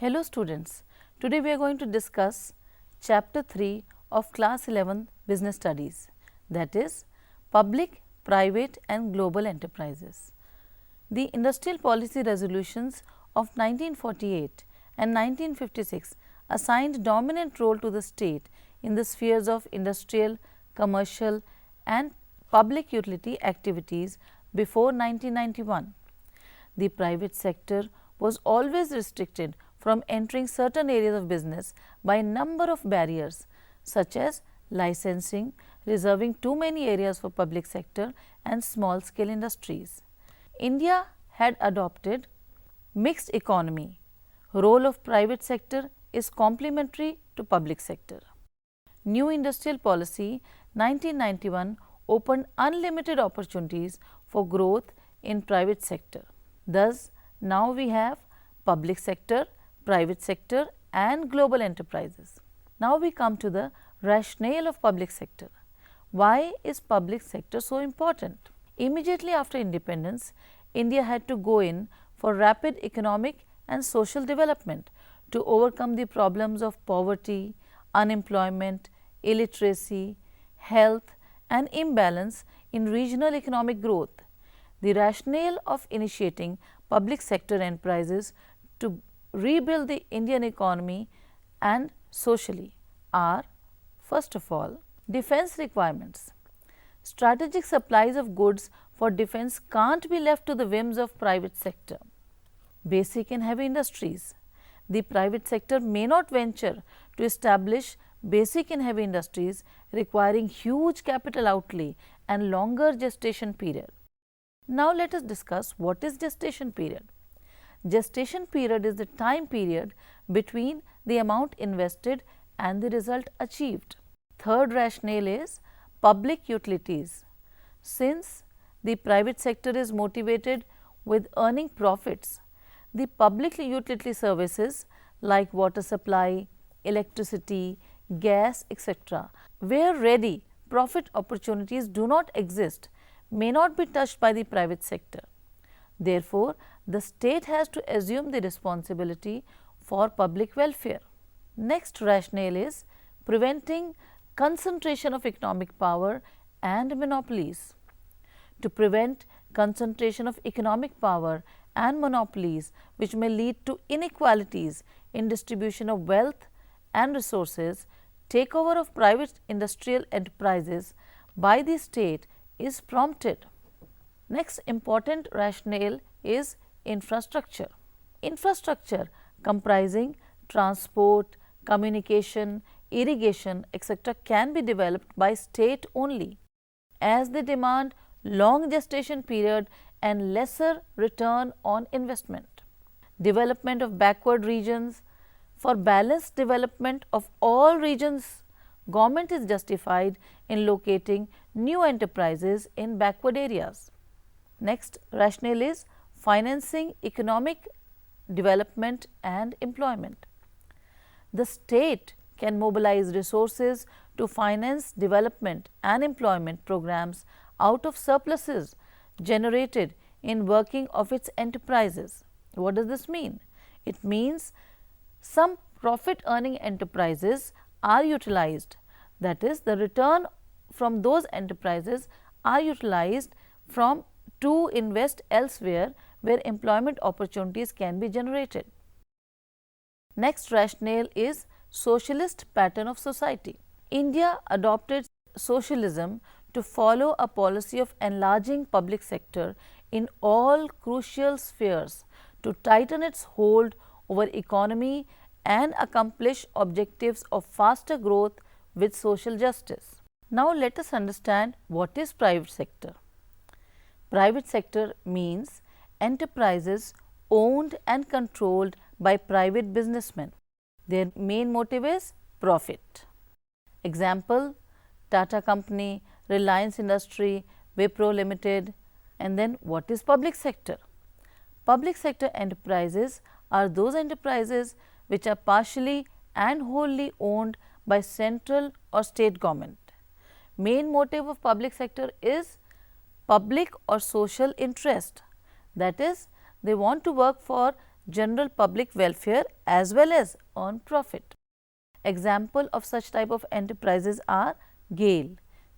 Hello students, today we are going to discuss chapter 3 of class 11 business studies, that is public, private and global enterprises. The industrial policy resolutions of 1948 and 1956 assigned dominant role to the state in the spheres of industrial, commercial and public utility activities before 1991. The private sector was always restricted from entering certain areas of business by a number of barriers such as licensing, reserving too many areas for public sector and small scale industries. India had adopted mixed economy. Role of private sector is complementary to public sector. New industrial policy 1991 opened unlimited opportunities for growth in private sector. Thus, now we have public sector, private sector and global enterprises. Now we come to the rationale of public sector. Why is public sector so important? Immediately after independence, India had to go in for rapid economic and social development to overcome the problems of poverty, unemployment, illiteracy, health and imbalance in regional economic growth. The rationale of initiating public sector enterprises to rebuild the Indian economy and socially are, first of all, defense requirements. Strategic supplies of goods for defense can't be left to the whims of private sector. Basic and heavy industries. The private sector may not venture to establish basic and heavy industries requiring huge capital outlay and longer gestation period. Now let us discuss what is gestation period. Gestation period is the time period between the amount invested and the result achieved. Third rationale is public utilities. Since the private sector is motivated with earning profits, the public utility services like water supply, electricity, gas, etc., where ready profit opportunities do not exist, may not be touched by the private sector. Therefore, the state has to assume the responsibility for public welfare. Next rationale is preventing concentration of economic power and monopolies. To prevent concentration of economic power and monopolies which may lead to inequalities in distribution of wealth and resources, takeover of private industrial enterprises by the state is prompted. Next important rationale is infrastructure. Infrastructure comprising transport, communication, irrigation, etc. can be developed by state only, as they demand long gestation period and lesser return on investment. Development of backward regions. For balanced development of all regions, government is justified in locating new enterprises in backward areas. Next rationale is financing economic development and employment. The state can mobilize resources to finance development and employment programs out of surpluses generated in working of its enterprises. What does this mean? It means some profit earning enterprises are utilized, that is, the return from those enterprises are utilized to invest elsewhere where employment opportunities can be generated. Next rationale is socialist pattern of society. India adopted socialism to follow a policy of enlarging public sector in all crucial spheres to tighten its hold over economy and accomplish objectives of faster growth with social justice. Now let us understand what is private sector. Private sector means enterprises owned and controlled by private businessmen. Their main motive is profit. Example, Tata Company, Reliance Industry, Wipro Limited. And then what is public sector? Public sector enterprises are those enterprises which are partially and wholly owned by central or state government. Main motive of public sector is public or social interest, that is, they want to work for general public welfare as well as earn profit. Example of such type of enterprises are GAIL,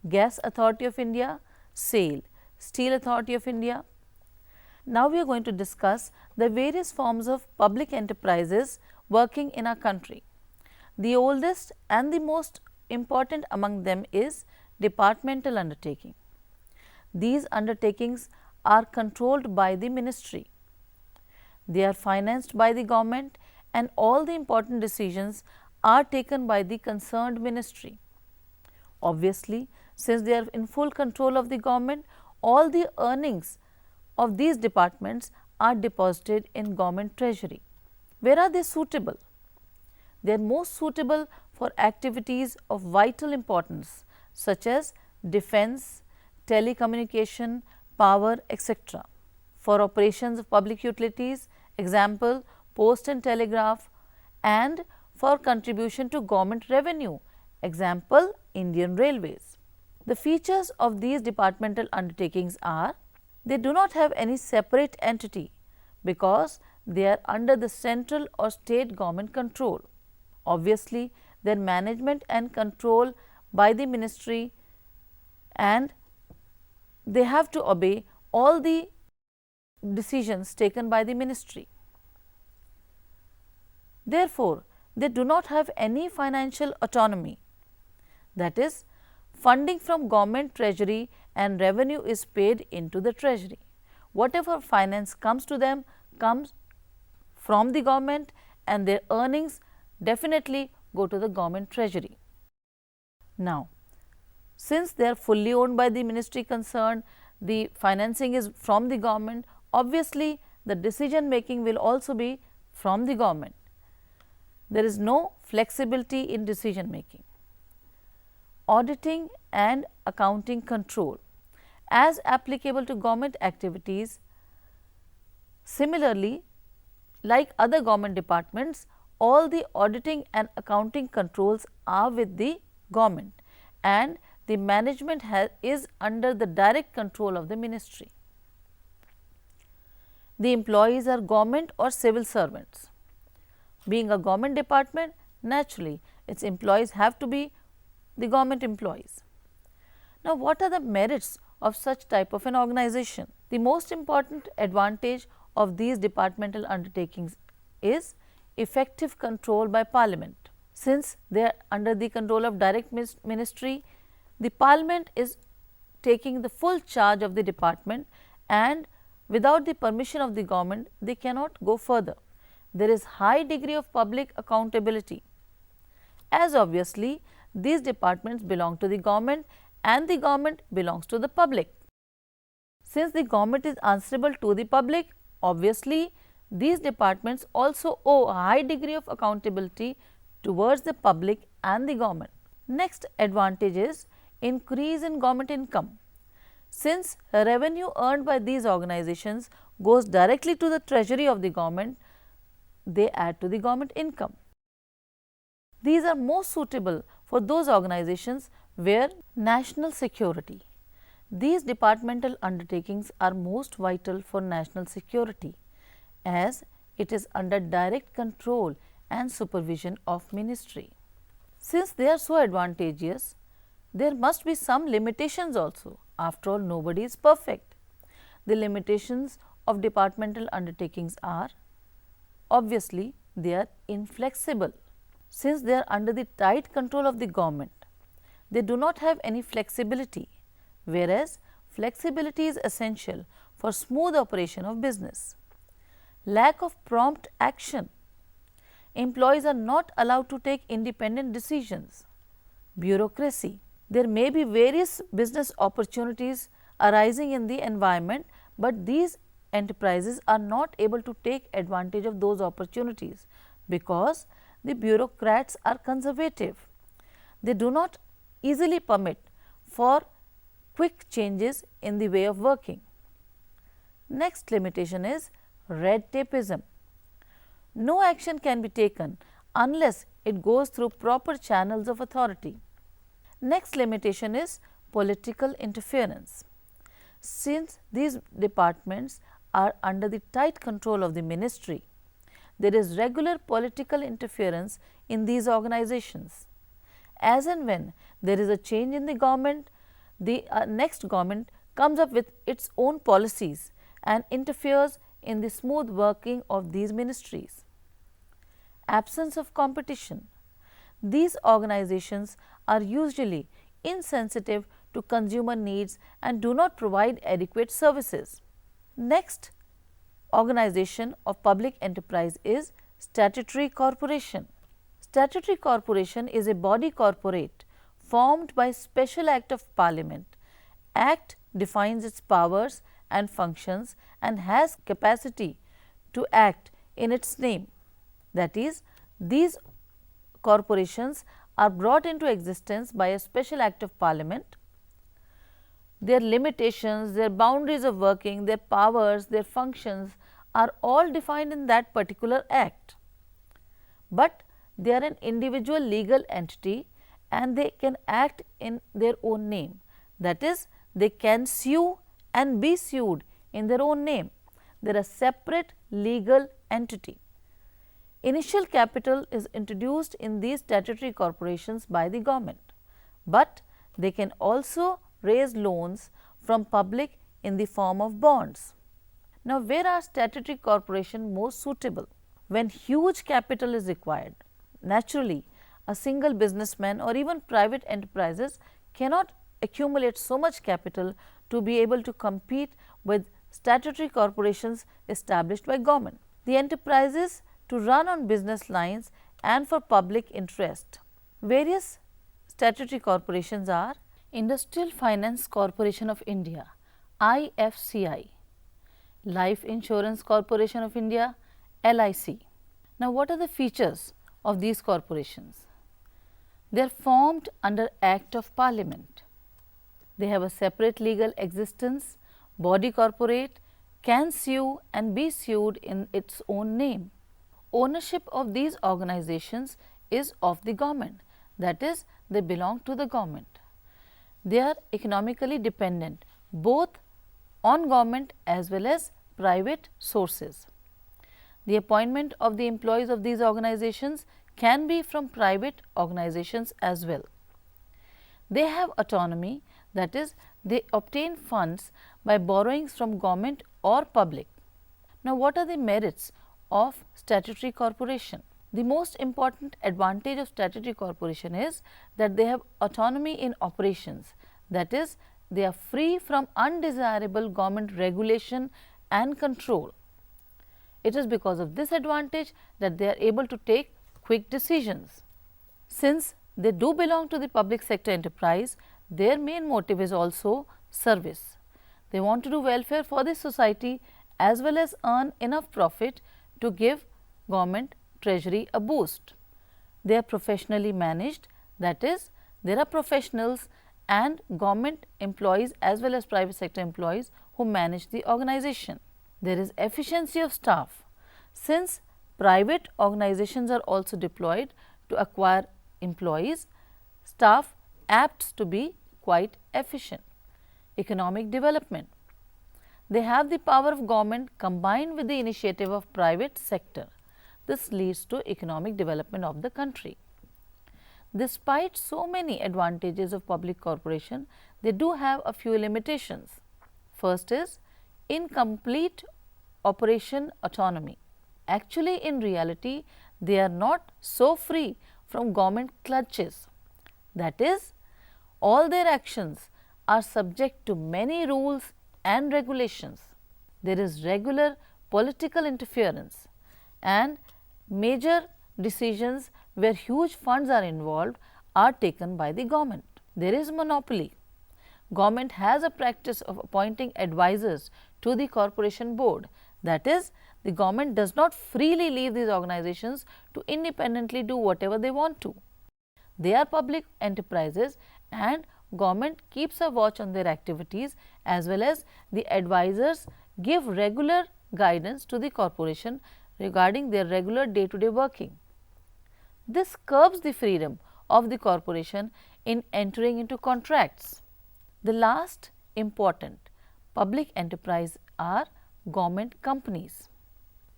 Gas Authority of India, SAIL, Steel Authority of India. Now, we are going to discuss the various forms of public enterprises working in our country. The oldest and the most important among them is departmental undertaking. These undertakings are controlled by the ministry. They are financed by the government and all the important decisions are taken by the concerned ministry. Obviously, since they are in full control of the government, all the earnings of these departments are deposited in government treasury. Where are they suitable? They are most suitable for activities of vital importance such as defense, telecommunication, power, etc. For operations of public utilities, example post and telegraph, and for contribution to government revenue, example Indian Railways. The features of these departmental undertakings are they do not have any separate entity because they are under the central or state government control. Obviously, their management and control by the ministry and they have to obey all the decisions taken by the ministry. Therefore, they do not have any financial autonomy, that is, funding from government treasury and revenue is paid into the treasury. Whatever finance comes to them comes from the government and their earnings definitely go to the government treasury. Now, since they are fully owned by the ministry concerned, the financing is from the government, obviously the decision making will also be from the government. There is no flexibility in decision making. Auditing and accounting control as applicable to government activities. Similarly, like other government departments, all the auditing and accounting controls are with the government and the management is under the direct control of the ministry. The employees are government or civil servants. Being a government department, naturally its employees have to be the government employees. Now, what are the merits of such type of an organization? The most important advantage of these departmental undertakings is effective control by parliament. Since they are under the control of direct ministry, the parliament is taking the full charge of the department and without the permission of the government, they cannot go further. There is high degree of public accountability, as obviously these departments belong to the government and the government belongs to the public. Since the government is answerable to the public, obviously these departments also owe a high degree of accountability towards the public and the government. Next advantage is increase in government income. Since revenue earned by these organizations goes directly to the treasury of the government, they add to the government income. These are most suitable for those organizations where national security. These departmental undertakings are most vital for national security as it is under direct control and supervision of ministry. Since they are so advantageous, there must be some limitations also. After all, nobody is perfect. The limitations of departmental undertakings are, obviously, they are inflexible. Since they are under the tight control of the government, they do not have any flexibility, whereas flexibility is essential for smooth operation of business. Lack of prompt action. Employees are not allowed to take independent decisions. Bureaucracy. There may be various business opportunities arising in the environment, but these enterprises are not able to take advantage of those opportunities because the bureaucrats are conservative. They do not easily permit for quick changes in the way of working. Next limitation is red tapeism. No action can be taken unless it goes through proper channels of authority. Next limitation is political interference. Since these departments are under the tight control of the ministry, there is regular political interference in these organizations. As and when there is a change in the government, the next government comes up with its own policies and interferes in the smooth working of these ministries. Absence of competition. These organizations are usually insensitive to consumer needs and do not provide adequate services. Next organization of public enterprise is statutory corporation. Statutory corporation is a body corporate formed by special act of parliament. Act defines its powers and functions and has capacity to act in its name. That is, these corporations are brought into existence by a special act of parliament. Their limitations, their boundaries of working, their powers, their functions are all defined in that particular act. But they are an individual legal entity and they can act in their own name. That is, they can sue and be sued in their own name. They are a separate legal entity. Initial capital is introduced in these statutory corporations by the government, but they can also raise loans from public in the form of bonds. Now, where are statutory corporations most suitable? When huge capital is required. Naturally, a single businessman or even private enterprises cannot accumulate so much capital to be able to compete with statutory corporations established by government. The enterprises to run on business lines and for public interest. Various statutory corporations are Industrial Finance Corporation of India, IFCI, Life Insurance Corporation of India, LIC. Now, what are the features of these corporations? They are formed under Act of Parliament. They have a separate legal existence, body corporate, can sue and be sued in its own name. Ownership of these organizations is of the government, that is, they belong to the government. They are economically dependent both on government as well as private sources. The appointment of the employees of these organizations can be from private organizations as well. They have autonomy, that is, they obtain funds by borrowings from government or public. Now, what are the merits of statutory corporation? The most important advantage of statutory corporation is that they have autonomy in operations, that is, they are free from undesirable government regulation and control. It is because of this advantage that they are able to take quick decisions. Since they do belong to the public sector enterprise, their main motive is also service. They want to do welfare for the society as well as earn enough profit to give government treasury a boost. They are professionally managed, that is, there are professionals and government employees as well as private sector employees who manage the organization. There is efficiency of staff. Since private organizations are also deployed to acquire employees, staff apt to be quite efficient. Economic development. They have the power of government combined with the initiative of private sector. This leads to economic development of the country. Despite so many advantages of public corporation, they do have a few limitations. First is incomplete operation autonomy. Actually, in reality, they are not so free from government clutches. That is, all their actions are subject to many rules and regulations. There is regular political interference and major decisions where huge funds are involved are taken by the government. There is monopoly. Government has a practice of appointing advisors to the corporation board. That is, the government does not freely leave these organizations to independently do whatever they want to. They are public enterprises and government keeps a watch on their activities as well as the advisors give regular guidance to the corporation regarding their regular day-to-day working. This curbs the freedom of the corporation in entering into contracts. The last important public enterprise are government companies.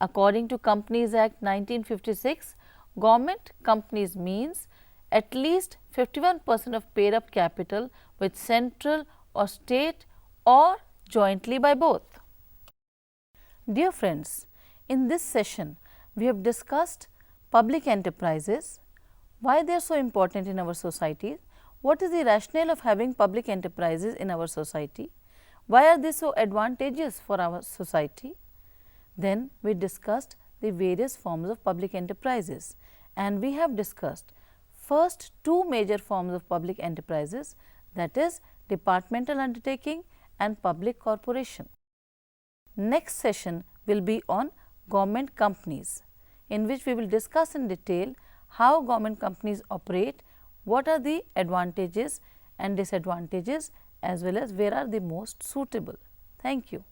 According to Companies Act 1956, government companies means at least 51% of paid up capital with central or state or jointly by both. Dear friends, in this session we have discussed public enterprises, why they are so important in our society, what is the rationale of having public enterprises in our society, why are they so advantageous for our society. Then we discussed the various forms of public enterprises, and we have discussed first two major forms of public enterprises, that is departmental undertaking and public corporation. Next session will be on government companies, in which we will discuss in detail how government companies operate, what are the advantages and disadvantages, as well as where are they most suitable. Thank you.